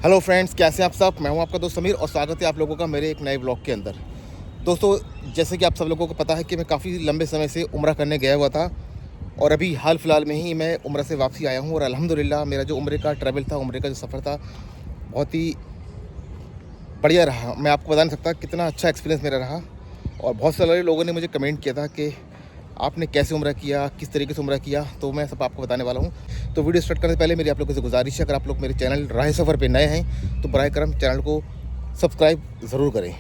Hello friends, कैसे हैं आप सब। मैं हूं आपका दोस्त समीर और स्वागत है आप लोगों का मेरे एक नए ब्लॉग के अंदर। दोस्तों, जैसे कि आप सब लोगों को पता है कि मैं काफ़ी लंबे समय से उम्रा करने गया हुआ था और अभी हाल फिलहाल में ही मैं उम्रा से वापसी आया हूं और अल्हम्दुलिल्लाह मेरा जो उम्रे का ट्रैवल था, उम्रे का जो सफ़र था, बहुत ही बढ़िया रहा। मैं आपको बता नहीं सकता कितना अच्छा एक्सपीरियंस मेरा रहा। और बहुत सारे लोगों ने मुझे कमेंट किया था कि आपने कैसे उम्रा किया, किस तरीके से उम्रा किया, तो मैं सब आपको बताने वाला हूँ। तो वीडियो स्टार्ट करने से पहले मेरी आप लोगों से गुजारिश है, अगर आप लोग मेरे चैनल राह सफ़र पे नए हैं तो बराए करम चैनल को सब्सक्राइब ज़रूर करें।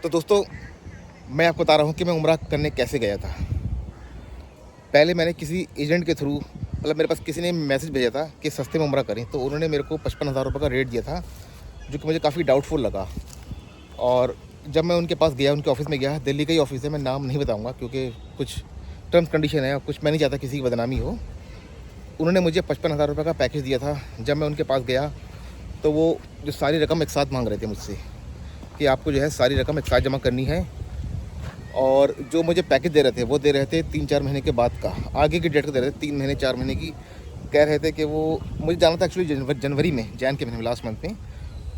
तो दोस्तों, मैं आपको बता रहा हूँ कि मैं उम्रा करने कैसे गया था। पहले मैंने किसी एजेंट के थ्रू, मतलब मेरे पास किसी ने मैसेज भेजा था कि सस्ते में उम्रा करें, तो उन्होंने मेरे को 55,000 रुपये का रेट दिया था, जो कि मुझे काफ़ी डाउटफुल लगा। और जब मैं उनके पास गया, उनके ऑफ़िस में गया, दिल्ली का ही ऑफ़िस है, मैं नाम नहीं बताऊंगा क्योंकि कुछ टर्म्स कंडीशन है और कुछ मैं नहीं चाहता किसी की बदनामी हो। उन्होंने मुझे 55,000 रुपये का पैकेज दिया था। जब मैं उनके पास गया तो वो जो सारी रकम एक साथ मांग रहे थे मुझसे कि आपको जो है सारी रकम एक साथ जमा करनी है, और जो मुझे पैकेज दे रहे थे वो दे रहे थे 3-4 महीने के बाद का, आगे की डेट का दे रहे थे, 3 महीने 4 महीने की कह रहे थे कि वो मुझे जाना था एक्चुअली जनवरी में, जैन के महीने में, लास्ट मंथ में।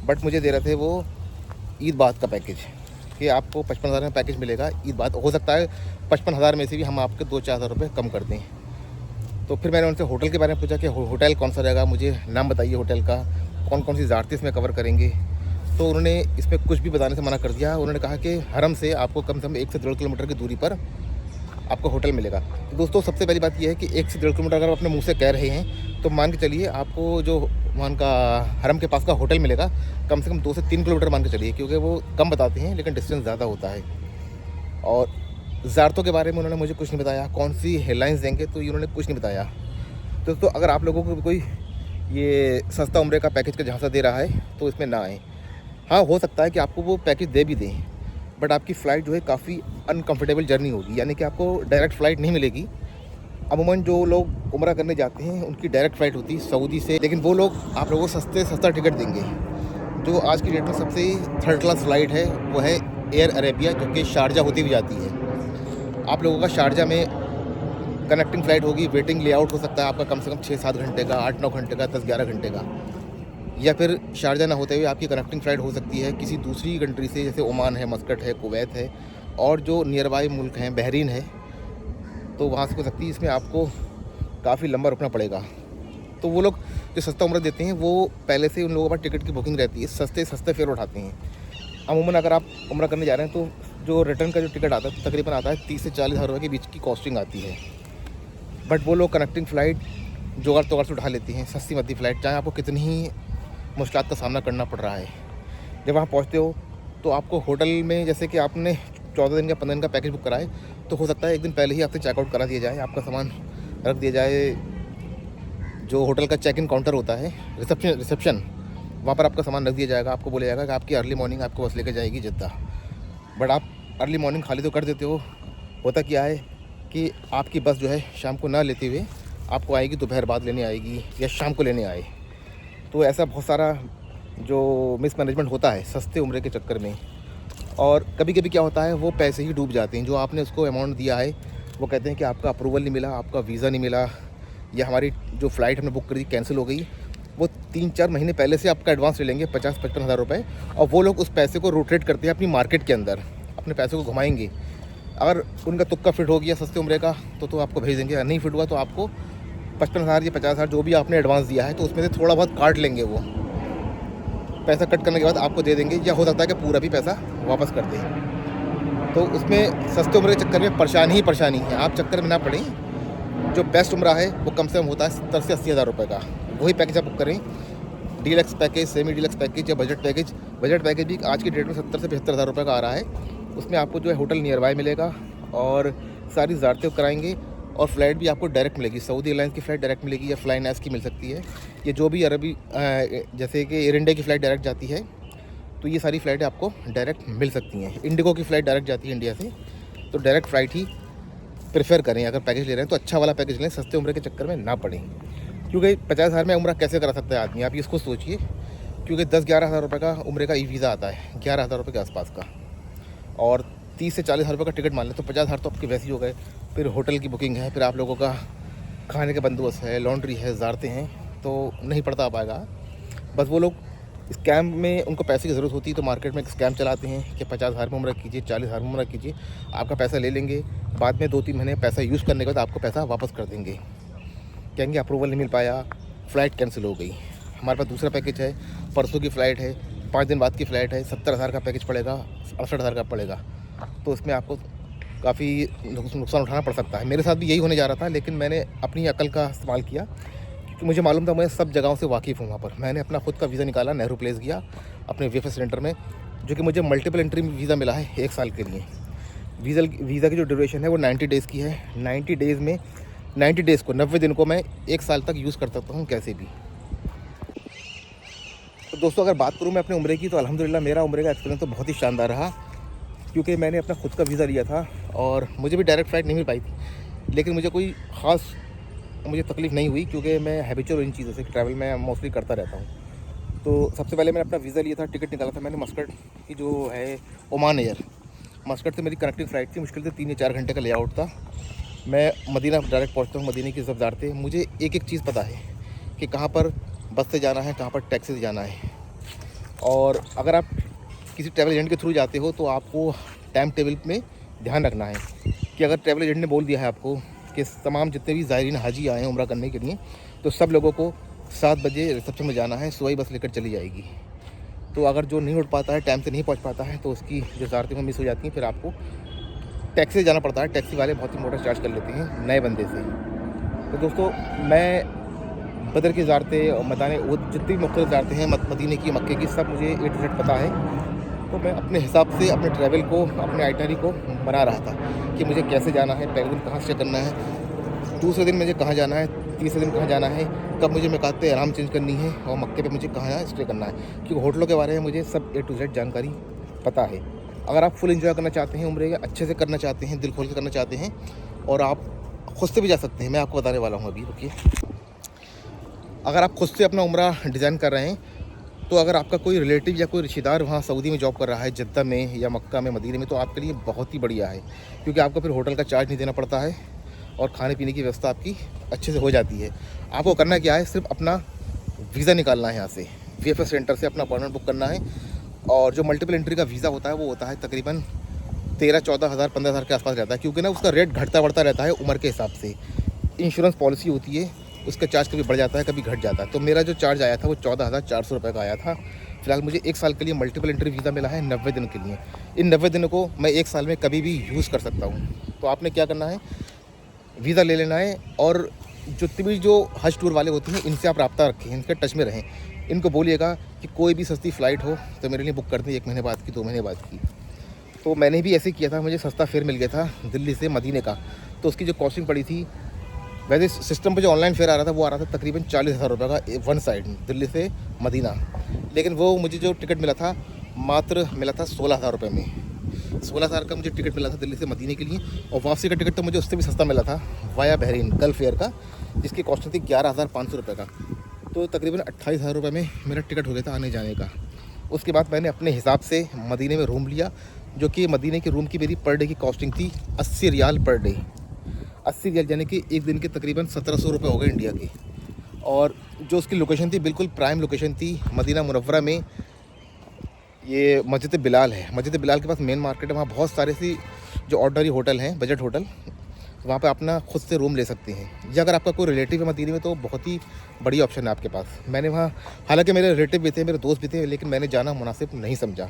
बट मुझे दे रहे थे वो ईद बाद का पैकेज कि आपको 55,000 में पैकेज मिलेगा ईद बाद। हो सकता है 55,000 में से भी हम आपके 2-4 हज़ार रुपये कम कर दें। तो फिर मैंने उनसे होटल के बारे में पूछा कि होटल कौन सा रहेगा, मुझे नाम बताइए होटल का, कौन कौन सी ज़ारतें इसमें कवर करेंगे। तो उन्होंने इसमें कुछ भी बताने से मना कर दिया। उन्होंने कहा कि हरम से आपको कम से कम 1 से 1.5 किलोमीटर की दूरी पर आपको होटल मिलेगा। तो दोस्तों, सबसे पहली बात यह है कि 1 से 1.5 किलोमीटर अगर आप अपने मुंह से कह रहे हैं तो मान के चलिए आपको जो वहाँ का हरम के पास का होटल मिलेगा कम से कम 2 से 3 किलोमीटर मान के चलिए, क्योंकि वो कम बताते हैं लेकिन डिस्टेंस ज़्यादा होता है। और ज़ारतों के बारे में उन्होंने मुझे कुछ नहीं बताया, कौन सी हेडलाइंस देंगे तो ये उन्होंने कुछ नहीं बताया। तो दोस्तों, अगर आप लोगों को कोई ये सस्ता उम्रे का पैकेज का झांसा दे रहा है तो इसमें ना आए। हाँ, हो सकता है कि आपको वो पैकेज दे भी दें, बट आपकी फ़्लाइट जो है काफ़ी अनकंफर्टेबल जर्नी होगी, यानी कि आपको डायरेक्ट फ़्लाइट नहीं मिलेगी। अमूमन जो लोग उम्रा करने जाते हैं उनकी डायरेक्ट फ़्लाइट होती है सऊदी से, लेकिन वो लोग आप लोगों को सस्ता टिकट देंगे। जो आज की डेट में सबसे थर्ड क्लास फ़्लाइट है वो है एयर अरेबिया, जो कि शारजा होती हुई जाती है। आप लोगों का शारजा में कनेक्टिंग फ़्लाइट होगी, वेटिंग लेआउट हो सकता है आपका कम से कम 6-7 घंटे का, 8-9 घंटे का, 10-11 घंटे का, या फिर शारजा ना होते हुए आपकी कनेक्टिंग फ़्लाइट हो सकती है किसी दूसरी कंट्री से, जैसे ओमान है, मस्कट है, कुवैत है, और जो नियर बाई मुल्क हैं, बहरीन है, तो वहाँ से हो सकती है। इसमें आपको काफ़ी लंबा रुकना पड़ेगा। तो वो लोग जो सस्ता उम्र देते हैं वो पहले से उन लोगों के पास टिकट की बुकिंग रहती है, सस्ते फेयर उठाते हैं। अमूमन अगर आप उम्रा करने जा रहे हैं तो जो रिटर्न का जो टिकट आता है तकरीबन आता है 30 से 40 हज़ार रुपये के बीच की कॉस्टिंग आती है। बट वो लोग कनेक्टिंग फ़्लाइट जुगाड़ तोगाड़ से उठा लेती हैं, सस्ती मद्दी फ़्लाइट, चाहे आपको कितनी ही मुश्किलात का सामना करना पड़ रहा है। जब वहाँ पहुँचते हो तो आपको होटल में, जैसे कि आपने 14 दिन का 15 दिन का पैकेज बुक कराए, तो हो सकता है एक दिन पहले ही आपसे चेकआउट करा दिया जाए, आपका सामान रख दिया जाए। जो होटल का चेक इन काउंटर होता है, रिसेप्शन, वहाँ पर आपका सामान रख दिया जाएगा। आपको बोला जाएगा कि आपकी अर्ली मॉर्निंग आपको बस लेकर जाएगी जिद्दा। बट आप अर्ली मॉर्निंग खाली तो कर देते हो। होता क्या है कि आपकी बस जो है शाम को ना लेते हुए आपको आएगी, दोपहर बाद लेने आएगी या शाम को लेने आए। तो ऐसा बहुत सारा जो मिसमैनेजमेंट होता है सस्ते उम्रे के चक्कर में। और कभी कभी क्या होता है, वो पैसे ही डूब जाते हैं। जो आपने उसको अमाउंट दिया है वो कहते हैं कि आपका अप्रूवल नहीं मिला, आपका वीज़ा नहीं मिला, या हमारी जो फ़्लाइट हमने बुक करी कैंसिल हो गई। वो 3-4 महीने पहले से आपका एडवांस ले लेंगे, 50-55 हज़ार रुपये, और वो लोग उस पैसे को रोटेट करते हैं अपनी मार्केट के अंदर, अपने पैसे को घुमाएंगे। अगर उनका तुक्का फिट हो गया सस्ते उम्रे का तो आपको भेज देंगे, अगर नहीं फिट हुआ तो आपको 55,000 या 50,000 जो भी आपने एडवांस दिया है तो उसमें से थोड़ा बहुत काट लेंगे। वो पैसा कट करने के बाद आपको दे देंगे, या हो सकता है कि पूरा भी पैसा वापस कर दें। तो उसमें सस्ते उम्र के चक्कर में परेशानी ही परेशानी है। आप चक्कर में ना पड़ें। जो बेस्ट उम्रा है वो कम से कम होता है 70 से 80 हज़ार रुपये का, वही पैकेज आप बुक करें। Deluxe package, semi deluxe package या बजट पैकेज भी आज की डेट में 70 से 75 हज़ार रुपये का आ रहा है। उसमें आपको जो है होटल नियर बाय मिलेगा और सारी ज़ारतें कराएंगे, और फ़्लाइट भी आपको डायरेक्ट मिलेगी। सऊदी एयरलाइंस की फ़्लाइट डायरेक्ट मिलेगी या फ्लाइन एस की मिल सकती है। ये जो भी अरबी जैसे कि एयर इंडिया की फ़्लाइट डायरेक्ट जाती है, तो ये सारी फ़्लाइटें आपको डायरेक्ट मिल सकती हैं। इंडिगो की फ़्लाइट डायरेक्ट जाती है इंडिया से, तो डायरेक्ट फ़्लाइट ही प्रेफर करें। अगर पैकेज ले रहे हैं तो अच्छा वाला पैकेज लें, सस्ते उम्र के चक्कर में ना पड़ें। क्योंकि 50 हज़ार में उम्रा कैसे करा सकता है आदमी, आप इसको सोचिए। क्योंकि 10-11 हज़ार रुपये का उम्रे का ई वीज़ा आता है, 11 हज़ार रुपये के आसपास का। और 30 से 40 हज़ार रुपये का टिकट मान लें तो 50 हज़ार तो आपके वैसे ही हो गए। फिर होटल की बुकिंग है, फिर आप लोगों का खाने का बंदोबस्त है, लॉन्ड्री है, ज़ारते हैं, तो नहीं पड़ता पाएगा। बस वो लोग स्कैम में उनको पैसे की ज़रूरत होती है तो मार्केट में एक स्कैम चलाते हैं कि 50 हज़ार में उम्रा कीजिए, 40 हज़ार में उम्रा कीजिए, आपका पैसा ले लेंगे। बाद में 2-3 महीने पैसा यूज़ करने के बाद आपको पैसा वापस कर देंगे। कहेंगे अप्रूवल नहीं मिल पाया, फ़्लाइट कैंसिल हो गई। हमारे पास दूसरा पैकेज है, परसों की फ़्लाइट है, 5 दिन बाद की फ़्लाइट है, 70 हज़ार का पैकेज पड़ेगा, 68 हज़ार का पड़ेगा। तो उसमें आपको काफ़ी नुकसान उठाना पड़ सकता है। मेरे साथ भी यही होने जा रहा था, लेकिन मैंने अपनी अकल का इस्तेमाल किया क्योंकि मुझे मालूम था मैं सब जगहों से वाकिफ़ हूँ। वहाँ पर मैंने अपना खुद का वीज़ा निकाला, नेहरू प्लेस गया अपने वीएफएस सेंटर में, जो कि मुझे मल्टीपल एंट्री वीज़ा मिला है 1 साल के लिए। वीज़ा की जो ड्यूरेशन है वो 90 डेज़ की है। 90 डेज़ में 90 डेज़ को 90 दिन को मैं 1 साल तक यूज़ कर सकता हूँ कैसे भी। तो दोस्तों अगर बात करूँ मैं अपने उम्रे की, तो अल्हम्दुलिल्लाह मेरा उम्रे का एक्सपीरियंस तो बहुत ही शानदार रहा, क्योंकि मैंने अपना खुद का वीज़ा लिया था और मुझे भी डायरेक्ट फ़्लाइट नहीं मिल पाई थी। लेकिन मुझे कोई ख़ास तकलीफ़ नहीं हुई क्योंकि मैं हैबिचुअल इन चीज़ों से ट्रैवल मैं मोस्टली करता रहता हूँ। तो सबसे पहले मैंने अपना वीज़ा लिया था, टिकट निकाला था मैंने मस्कट की जो है ओमान एयर। मस्कट से मेरी कनेक्टिंग फ़्लाइट थी, मुश्किल से 3 या 4 घंटे का लेआउट था। मैं मदीना डायरेक्ट पहुँचता हूँ, मदीने की ज़ब्ज़ारते मुझे एक चीज़ पता है कि कहाँ पर बस से जाना है, कहाँ पर टैक्सी से जाना है। और अगर आप किसी ट्रैवल एजेंट के थ्रू जाते हो तो आपको टाइम टेबल में ध्यान रखना है कि अगर ट्रैवल एजेंट ने बोल दिया है आपको कि तमाम जितने भी ज़ायरीन हाजी आए हैं उम्रा करने के लिए, तो सब लोगों को 7 बजे रिसेप्शन में जाना है, सुबह बस लेकर चली जाएगी। तो अगर जो नहीं उठ पाता है, टाइम से नहीं पहुंच पाता है, तो उसकी जो ज़ारतें मिस हो जाती हैं, फिर आपको टैक्सी से जाना पड़ता है। टैक्सी वाले बहुत ही मोटा चार्ज कर लेते हैं नए बंदे से। तो दोस्तों मैं बदर की ज़ारतें और मदाने वो जितनी भी मुख्तलिफ ज़ारतें हैं मदीने की, मक्के की, सब मुझे A to Z पता है। तो मैं अपने हिसाब से अपने ट्रैवल को, अपने आइटनरी को बना रहा था कि मुझे कैसे जाना है, पहले दिन कहाँ स्टे करना है, दूसरे दिन मुझे कहाँ जाना है, तीसरे दिन कहाँ जाना है, कब मुझे मिकात आराम चेंज करनी है और मक्के पे मुझे कहाँ स्टे करना है। क्योंकि होटलों के बारे में मुझे सब A to Z जानकारी पता है। अगर आप फुल एंजॉय करना चाहते हैं, उम्रे अच्छे से करना चाहते हैं, दिल खोल के करना चाहते हैं, और आप खुद से भी जा सकते हैं। मैं आपको बताने वाला हूँ अभी, रुकिए। अगर आप खुद से अपना उम्रा डिज़ाइन कर रहे हैं, तो अगर आपका कोई रिलेटिव या कोई रिश्तेदार वहाँ सऊदी में जॉब कर रहा है, जद्दा में या मक्का में, मदीने में, तो आपके लिए बहुत ही बढ़िया है, क्योंकि आपको फिर होटल का चार्ज नहीं देना पड़ता है और खाने पीने की व्यवस्था आपकी अच्छे से हो जाती है। आपको करना क्या है, सिर्फ अपना वीज़ा निकालना है यहाँ से, वीएफएस सेंटर से अपना अपॉइंटमेंट बुक करना है। और जो मल्टीपल एंट्री का वीज़ा होता है वो होता है तकरीबन 13-14 हज़ार 15 हज़ार के आसपास रहता है, क्योंकि ना उसका रेट घटता बढ़ता रहता है उम्र के हिसाब से। इंश्योरेंस पॉलिसी होती है, उसका चार्ज कभी बढ़ जाता है, कभी घट जाता है। तो मेरा जो चार्ज आया था वो 14,400 रुपये का आया था। फिलहाल मुझे 1 साल के लिए मल्टीपल एंट्री वीज़ा मिला है 90 दिन के लिए। इन 90 दिनों को मैं 1 साल में कभी भी यूज़ कर सकता हूँ। तो आपने क्या करना है, वीज़ा ले लेना है, और जितने भी जो हज टूर वाले होते हैं इनसे आप रब्ता रखें, इनके टच में रहें। इनको बोलिएगा कि कोई भी सस्ती फ़्लाइट हो तो मेरे लिए बुक कर दें, 1 महीने बाद की, 2 महीने बाद की। तो मैंने भी ऐसे किया था, मुझे सस्ता फेयर मिल गया था दिल्ली से मदीने का। तो उसकी जो कॉस्टिंग पड़ी थी, वैसे सिस्टम पे जो ऑनलाइन फेयर आ रहा था वो आ रहा था तकरीबन 40,000 रुपये का वन साइड, दिल्ली से मदीना। लेकिन वो मुझे जो टिकट मिला था मात्र मिला था 16,000 रुपये में। 16,000 का मुझे टिकट मिला था दिल्ली से मदीने के लिए, और वापसी का टिकट तो मुझे उससे भी सस्ता मिला था वाया बहरीन गल्फ एयर का, जिसकी कॉस्टिंग थी 11,500 रुपये का। तो तकरीबन 28,000 रुपये में मेरा टिकट हो गया था आने जाने का। उसके बाद मैंने अपने हिसाब से मदीने में रूम लिया, जो कि मदीने के रूम की मेरी पर डे की कॉस्टिंग थी 80 रियाल पर डे। 80 रियाल यानी कि एक दिन के तकरीबन 1700 रुपये हो गए इंडिया के। और जो उसकी लोकेशन थी बिल्कुल प्राइम लोकेशन थी मदीना मुनव्वरा में। ये मस्जिद बिलाल है, मस्जिद बिलाल के पास मेन मार्केट है, वहाँ बहुत सारे सी जो ऑर्डनरी होटल हैं, बजट होटल, वहाँ पे अपना खुद से रूम ले सकते हैं। या अगर आपका कोई रिलेटिव है मदीने में तो बहुत ही बढ़िया ऑप्शन है आपके पास। मैंने वहाँ, हालांकि मेरे रिलेटिव भी थे, मेरे दोस्त भी थे, लेकिन मैंने जाना मुनासिब नहीं समझा।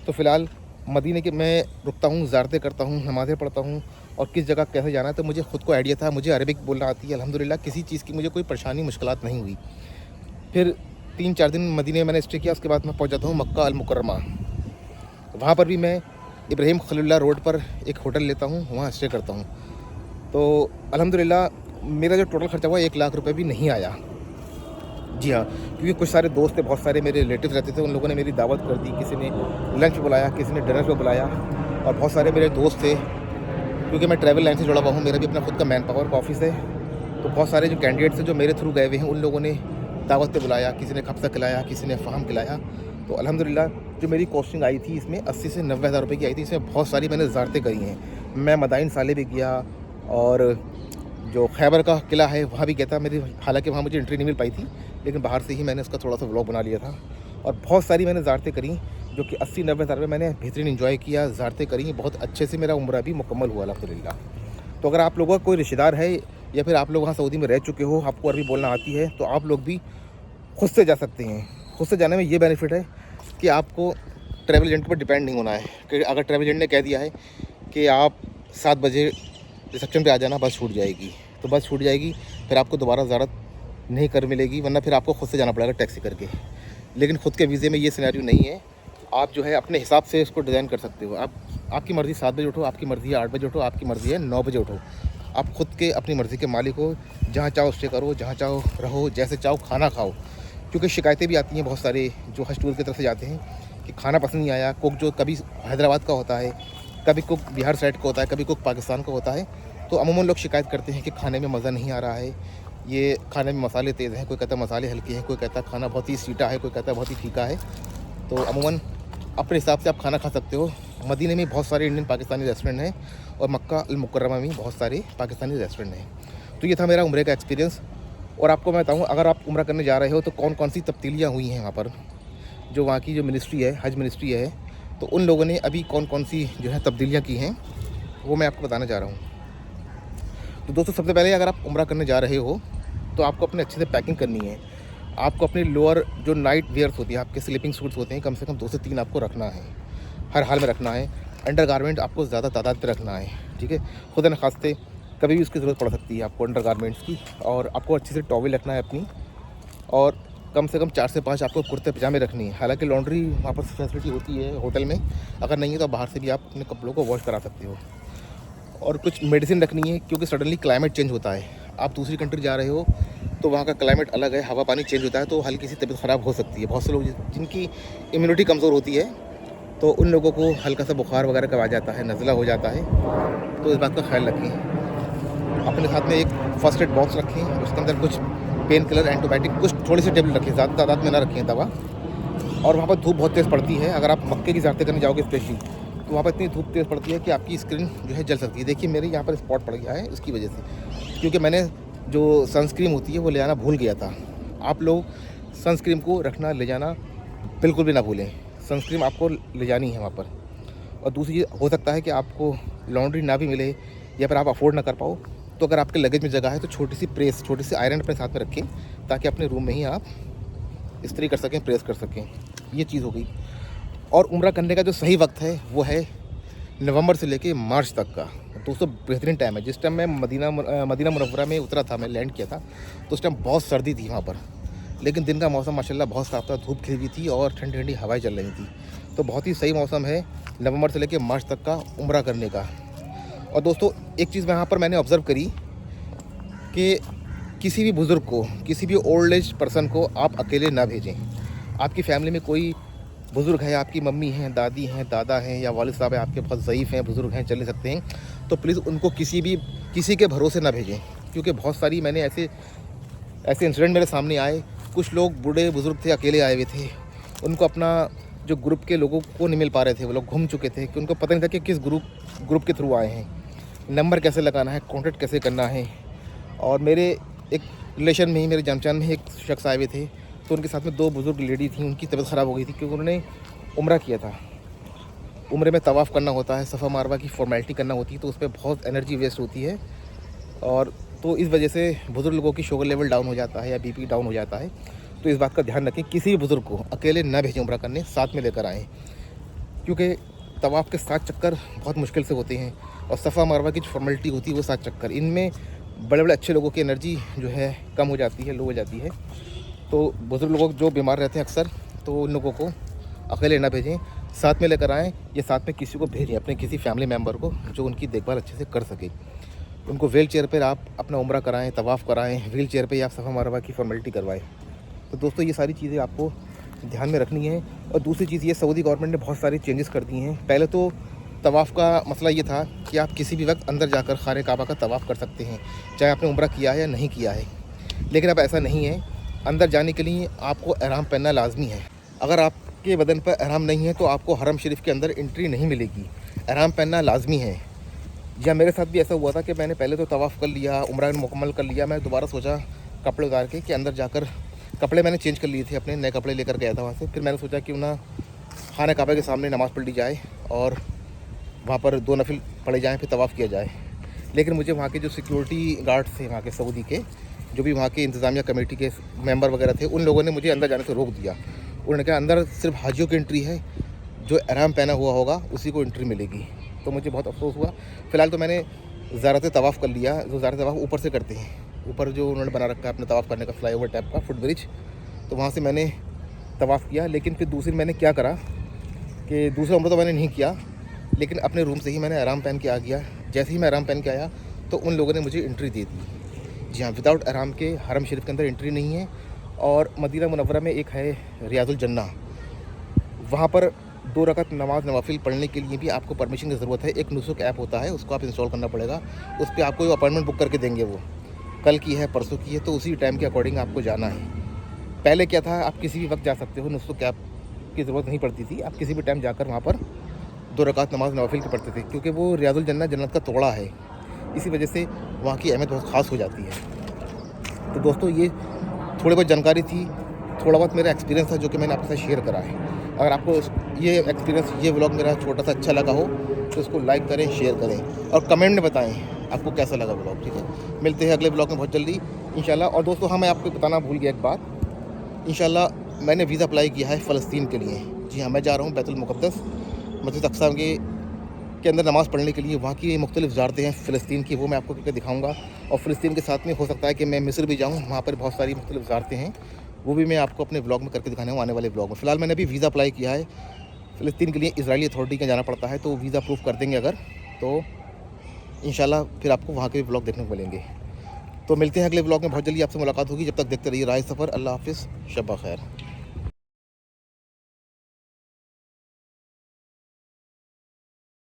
तो फ़िलहाल मदीने के मैं रुकता हूँ, ज़ारतें करता हूँ, नमाज़ें पढ़ता हूँ, और किस जगह कैसे जाना है तो मुझे ख़ुद को आइडिया था। मुझे अरबिक बोलना आती है अल्हम्दुलिल्लाह, किसी चीज़ की मुझे कोई परेशानी मुश्किलात नहीं हुई। फिर 3-4 दिन मदीने में मैंने स्टे किया। उसके बाद मैं पहुँच जाता हूँ मक्का अल मुकर्रमा। वहाँ पर भी मैं इब्राहिम खलीलुल्लाह रोड पर एक होटल लेता हूँ, वहाँ स्टे करता हूँ। तो अल्हम्दुलिल्लाह मेरा जो टोटल खर्चा हुआ 1 लाख रुपये भी नहीं आया। जी हाँ, क्योंकि कुछ सारे दोस्त थे, बहुत सारे मेरे रिलेटिव रहते थे, उन लोगों ने मेरी दावत कर दी, किसी ने लंच पे बुलाया, किसी ने डिनर पे बुलाया। और बहुत सारे मेरे दोस्त थे, क्योंकि मैं ट्रैवल लाइन से जुड़ा हुआ हूँ, मेरा भी अपना खुद का मैन पावर का ऑफिस है। तो बहुत सारे जो कैंडिडेट्स हैं जो मेरे थ्रू गए हुए हैं, उन लोगों ने दावत पे बुलाया, किसी ने खब्सा खिलाया, किसी ने फ़ाहम खिलाया। तो अल्हम्दुलिल्लाह जो मेरी कॉस्टिंग आई थी इसमें 80 से 90 हज़ार रुपये की आई थी। इसमें बहुत सारी मैंने ज़ियारतें करी हैं। मैं मदाइन साले भी गया और जो खैबर का किला है वहाँ भी गया था। मेरी हालाँकि वहाँ मुझे एंट्री नहीं मिल पाई थी, लेकिन बाहर से ही मैंने उसका थोड़ा सा व्लॉग बना लिया था। और बहुत सारी मैंने ज़ियारतें करी जो कि 80-90 हज़ार में मैंने बेहतरीन एंजॉय किया, ज़ियारतें करी, बहुत अच्छे से मेरा उम्रा भी मुकम्मल हुआ अल्हम्दुलिल्लाह। तो अगर आप लोगों का कोई रिश्तेदार है या फिर आप लोग वहाँ सऊदी में रह चुके हो, आपको अरबी बोलना आती है, तो आप लोग भी खुद से जा सकते हैं। खुद से जाने में ये बेनिफिट है कि आपको ट्रैवल एजेंट पर डिपेंड नहीं होना है कि अगर ट्रैवल एजेंट ने कह दिया है कि आप 7 बजे रिसेप्शन पे आ जाना, बस छूट जाएगी, तो बस छूट जाएगी, फिर आपको दोबारा ज़्यारत नहीं कर मिलेगी, वरना फिर आपको खुद से जाना पड़ेगा टैक्सी करके। लेकिन खुद के वीज़े में ये सिनेरियो नहीं है। आप जो है अपने हिसाब से इसको डिज़ाइन कर सकते हो। आपकी मर्ज़ी 7 बजे उठो, आपकी मर्ज़ी है 8 बजे उठो, आपकी मर्ज़ी है 9 बजे उठो। आप खुद के अपनी मर्ज़ी के मालिक हो, जहाँ चाहो स्टे करो, जहाँ चाहो रहो, जैसे चाहो खाना खाओ। क्योंकि शिकायतें भी आती हैं बहुत सारे जो हज टूर की तरफ से जाते हैं कि खाना पसंद नहीं आया। कुक जो कभी हैदराबाद का होता है, कभी कुक बिहार साइड का होता है, कभी कुक पाकिस्तान का होता है, तो अमूमन लोग शिकायत करते हैं कि खाने में मज़ा नहीं आ रहा है, ये खाने में मसाले तेज़ हैं, कोई कहता है मसाले हल्के हैं, कोई कहता है खाना बहुत ही सीटा है, कोई कहता है बहुत ही फीका है। तो अमूमन अपने हिसाब से आप खाना खा सकते हो। मदीने में बहुत सारे इंडियन पाकिस्तानी रेस्टोरेंट हैं और मक्का अल मुकर्रमा में बहुत सारे पाकिस्तानी रेस्टोरेंट हैं। तो ये था मेरा उम्रे का एक्सपीरियंस। और आपको मैं बताऊँ, अगर आप उम्रा करने जा रहे हो तो कौन कौन सी तब्दीलियाँ हुई हैं वहाँ पर, जो वहाँ की जो मिनिस्ट्री है, हज मिनिस्ट्री है, तो उन लोगों ने अभी कौन कौन सी जो है तब्दीलियाँ की हैं, वो मैं आपको बताना चाह रहा हूँ। तो दोस्तों, सबसे पहले अगर आप उम्रा करने जा रहे हो तो आपको अपने अच्छे से पैकिंग करनी है। आपको अपनी लोअर जो नाइट वेयर्स होती है, आपके स्लीपिंग सूट्स होते हैं, कम से कम 2 से 3 आपको रखना है, हर हाल में रखना है। अंडर गारमेंट आपको ज़्यादा तादाद में रखना है, ठीक है। खुदा न खास्ते कभी भी उसकी ज़रूरत पड़ सकती है आपको अंडर गारमेंट्स की। और आपको अच्छे से टॉवल रखना है अपनी, और कम से कम 4 से 5 आपको कुर्ते पजामे रखनी है। हालांकि लॉन्ड्री वहाँ पर फैसिलिटी होती है होटल में, अगर नहीं है तो बाहर से भी आप अपने कपड़ों को वॉश करा सकते हो। और कुछ मेडिसिन रखनी है, क्योंकि सडनली क्लाइमेट चेंज होता है। आप दूसरी कंट्री जा रहे हो तो वहाँ का क्लाइमेट अलग है, हवा पानी चेंज होता है, तो हल्की सी तबीयत ख़राब हो सकती है। बहुत से लोग जिनकी इम्यूनिटी कमज़ोर होती है, तो उन लोगों को हल्का सा बुखार वगैरह का आ जाता है, नज़ला हो जाता है। तो इस बात का ख्याल रखें। अपने साथ में एक फर्स्ट एड बॉक्स रखें, उसके अंदर कुछ पेन किलर, एंटीबायोटिक, कुछ थोड़ी सी टेबलेट रखें, ज़्यादा तादाद में ना रखें दवा। और वहाँ पर धूप बहुत तेज़ पड़ती है। अगर आप मक्के की ज़ियारतें करने जाओगे स्पेशली, तो वहाँ पर इतनी धूप तेज़ पड़ती है कि आपकी स्किन जो है जल सकती है। देखिए मेरे यहाँ पर स्पॉट पड़ गया है इसकी वजह से, क्योंकि मैंने जो सनस्क्रीन होती है वो ले आना भूल गया था। आप लोग सनस्क्रीन को रखना, ले जाना बिल्कुल भी ना भूलें। सनस्क्रीन आपको ले जानी है वहाँ पर। और दूसरी चीज़, हो सकता है कि आपको लॉन्ड्री ना भी मिले या फिर आप अफोर्ड ना कर पाओ, तो अगर आपके लगेज में जगह है तो छोटी सी प्रेस, छोटी सी आयरन अपने साथ में रखें, ताकि अपने रूम में ही आप इस्त्री कर सकें, प्रेस कर सकें। ये चीज़ हो गई। और उम्रा करने का जो सही वक्त है वो है नवंबर से लेके मार्च तक का। दोस्तों बेहतरीन टाइम है। जिस टाइम मैं मदीना मुनव्वरा में उतरा था, मैं लैंड किया था, तो उस टाइम बहुत सर्दी थी वहाँ पर, लेकिन दिन का मौसम माशाल्लाह बहुत साफ था, धूप खिली हुई थी और ठंडी ठंडी हवाएं चल रही थी। तो बहुत ही सही मौसम है नवंबर से लेके मार्च तक का उम्रा करने का। और दोस्तों एक चीज़ यहाँ पर मैंने ऑब्ज़र्व करी कि किसी भी बुज़ुर्ग को, किसी भी ओल्ड एज पर्सन को आप अकेले ना भेजें। आपकी फैमिली में कोई बुज़ुर्ग है, आपकी मम्मी हैं, दादी हैं, दादा हैं, या वालिद साहब हैं, आपके बहुत ज़ईफ़ हैं, बुज़ुर्ग हैं, चल नहीं सकते हैं, तो प्लीज़ उनको किसी के भरोसे ना भेजें। क्योंकि बहुत सारी मैंने ऐसे इंसिडेंट मेरे सामने आए। कुछ लोग बूढ़े बुज़ुर्ग थे, अकेले आए हुए थे, उनको अपना जो ग्रुप के लोगों को नहीं मिल पा रहे थे, वो लोग घूम चुके थे कि उनको पता नहीं था कि किस ग्रुप के थ्रू आए हैं, नंबर कैसे लगाना है, कॉन्टेक्ट कैसे करना है। और मेरे एक रिलेशन में ही, मेरे जान में एक शख्स आए हुए थे, तो उनके साथ में 2 बुज़ुर्ग लेडी थी, उनकी तबीयत ख़राब हो गई थी क्योंकि उन्होंने उम्रा किया था। उम्रे में तवाफ़ करना होता है, सफ़ा मारवा की फॉर्मेलिटी करना होती है, तो उस पर बहुत एनर्जी वेस्ट होती है। और तो इस वजह से बुज़ुर्ग लोगों की शुगर लेवल डाउन हो जाता है या बीपी डाउन हो जाता है। तो इस बात का ध्यान रखें, किसी भी बुज़ुर्ग को अकेले ना भेजें उम्रा करने, साथ में लेकर आएँ। क्योंकि तवाफ़ के 7 चक्कर बहुत मुश्किल से होते हैं, और सफ़ा मारवा की जो फॉर्मेलिटी होती है वो 7 चक्कर, इनमें बड़े बड़े अच्छे लोगों की एनर्जी जो है कम हो जाती है, लो हो जाती है। तो बुज़ुर्ग लोग जो बीमार रहते हैं अक्सर, तो उन लोगों को अकेले ना भेजें, साथ में लेकर आएँ, या साथ में किसी को भेजें, अपने किसी फैमिली मेम्बर को, जो उनकी देखभाल अच्छे से कर सके। उनको व्हील चेयर पर आप अपना उम्रा कराएँ, तवाफ़ कराएँ, व्हील चेयर पर आप सफ़ा मारवा की फॉर्मेलिटी करवाएँ। तो दोस्तों ये सारी चीज़ें आपको ध्यान में रखनी है। और दूसरी चीज़ ये, सऊदी गवर्नमेंट ने बहुत सारी चेंजेस कर दी हैं। पहले तो तवाफ़ का मसला ये था कि आप किसी भी वक्त अंदर जाकर खाने काबा का तवाफ़ कर सकते हैं, चाहे आपने उम्रा किया है या नहीं किया है। लेकिन अब ऐसा नहीं है। अंदर जाने के लिए आपको एहराम पहनना लाजमी है। अगर आपके बदन पर एहराम नहीं है तो आपको हरम शरीफ के अंदर एंट्री नहीं मिलेगी। एहराम पहनना लाजमी है। या मेरे साथ भी ऐसा हुआ था कि मैंने पहले तो तवाफ़ कर लिया, उम्रा मुकम्मल कर लिया, मैं दोबारा सोचा कपड़े उतार के कि अंदर जाकर, कपड़े मैंने चेंज कर लिए थे, अपने नए कपड़े लेकर गया था वहाँ से। फिर मैंने सोचा कि ना खाना काबा के सामने नमाज़ पढ़ ली जाए और वहाँ पर 2 नफिल पढ़े जाएँ, फिर तवाफ़ किया जाए। लेकिन मुझे वहाँ के जो सिक्योरिटी गार्ड्स थे वहाँ के सऊदी के, जो भी वहाँ के इंतज़ामिया कमेटी के मेंबर वगैरह थे, उन लोगों ने मुझे अंदर जाने से रोक दिया। उन्होंने कहा अंदर सिर्फ हाजियों की एंट्री है, जो एहराम पहना हुआ होगा उसी को एंट्री मिलेगी। तो मुझे बहुत अफसोस हुआ। फ़िलहाल तो मैंने ज़ारत तवाफ़ कर लिया। जो ज़ारत तवाफ़ ऊपर से करते हैं, ऊपर जो उन्होंने बना रखा है अपने तवाफ़ करने का फ्लाईओवर टाइप का फुट ब्रिज, तो वहाँ से मैंने तवाफ़ किया। लेकिन फिर दूसरी मैंने क्या करा कि दूसरा उम्र तो मैंने नहीं किया, लेकिन अपने रूम से ही मैंने एहराम पहन के आ गया। जैसे ही मैं एहराम पहन के आया तो उन लोगों ने मुझे एंट्री दे दी। जी हाँ, विदाउट एहराम के हरम शरीफ के अंदर एंट्री नहीं है। और मदीना मुनव्वरा में एक है रियाजुल जन्ना, वहाँ पर 2 रकात नमाज नवाफिल पढ़ने के लिए भी आपको परमिशन की ज़रूरत है। एक नुसुक ऐप होता है, उसको आप इंस्टॉल करना पड़ेगा। उस पर आपको अपॉइंटमेंट बुक करके देंगे, वो कल की है परसों की है, तो उसी टाइम के अकॉर्डिंग आपको जाना है। पहले क्या था, आप किसी भी वक्त जा सकते हो, नुसुक ऐप की ज़रूरत नहीं पड़ती थी। आप किसी भी टाइम जाकर वहाँ पर 2 रकात नमाज नवाफिल के पढ़ते थे, क्योंकि वो रियाजुल जन्ना जन्नत का तोड़ा है। इसी वजह से वहाँ की अहमियत बहुत ख़ास हो जाती है। तो दोस्तों, ये थोड़ी बहुत जानकारी थी, थोड़ा बहुत मेरा एक्सपीरियंस था जो कि मैंने आपके साथ शेयर करा है। अगर आपको ये एक्सपीरियंस, ये व्लॉग मेरा छोटा सा अच्छा लगा हो तो इसको लाइक करें, शेयर करें और कमेंट में बताएं आपको कैसा लगा व्लॉग। ठीक है, मिलते हैं अगले व्लॉग में बहुत जल्दी इंशाल्लाह। और दोस्तों, हाँ, मैं आपको बताना भूल गया एक बात। इंशाल्लाह मैंने वीज़ा अप्लाई किया है फ़लस्तीन के लिए। जी हाँ, मैं जा रहा हूँ बैतुल मुक़द्दस, मस्जिद अक़सा के अंदर नमाज़ पढ़ने के लिए। वहाँ की मुख्तलिफ़ ज़ारतें हैं फ़लस्तीन की, वो मैं आपको करके दिखाऊँगा। और फ़लस्तीन के साथ में हो सकता है कि मैं मिस्र भी जाऊँ, वहाँ पर बहुत सारी मुख्तलिफ़ ज़ारतें हैं, वो भी मैं आपको अपने व्लॉग में करके दिखाने हूँ आने वाले व्लॉग में। फ़िलहाल मैंने अभी वीज़ा अप्लाई किया है फ़लस्तीन के लिए। इजरायली अथॉरिटी के जाना पड़ता है, तो वीज़ा अप्रूव कर देंगे अगर, तो इंशाल्लाह फिर आपको वहाँ के व्लॉग देखने को मिलेंगे। तो मिलते हैं अगले व्लॉग में बहुत जल्दी, आपसे मुलाकात होगी। जब तक देखते रहिए राह सफ़र। अल्लाह हाफ़िज़, शब ख़ैर।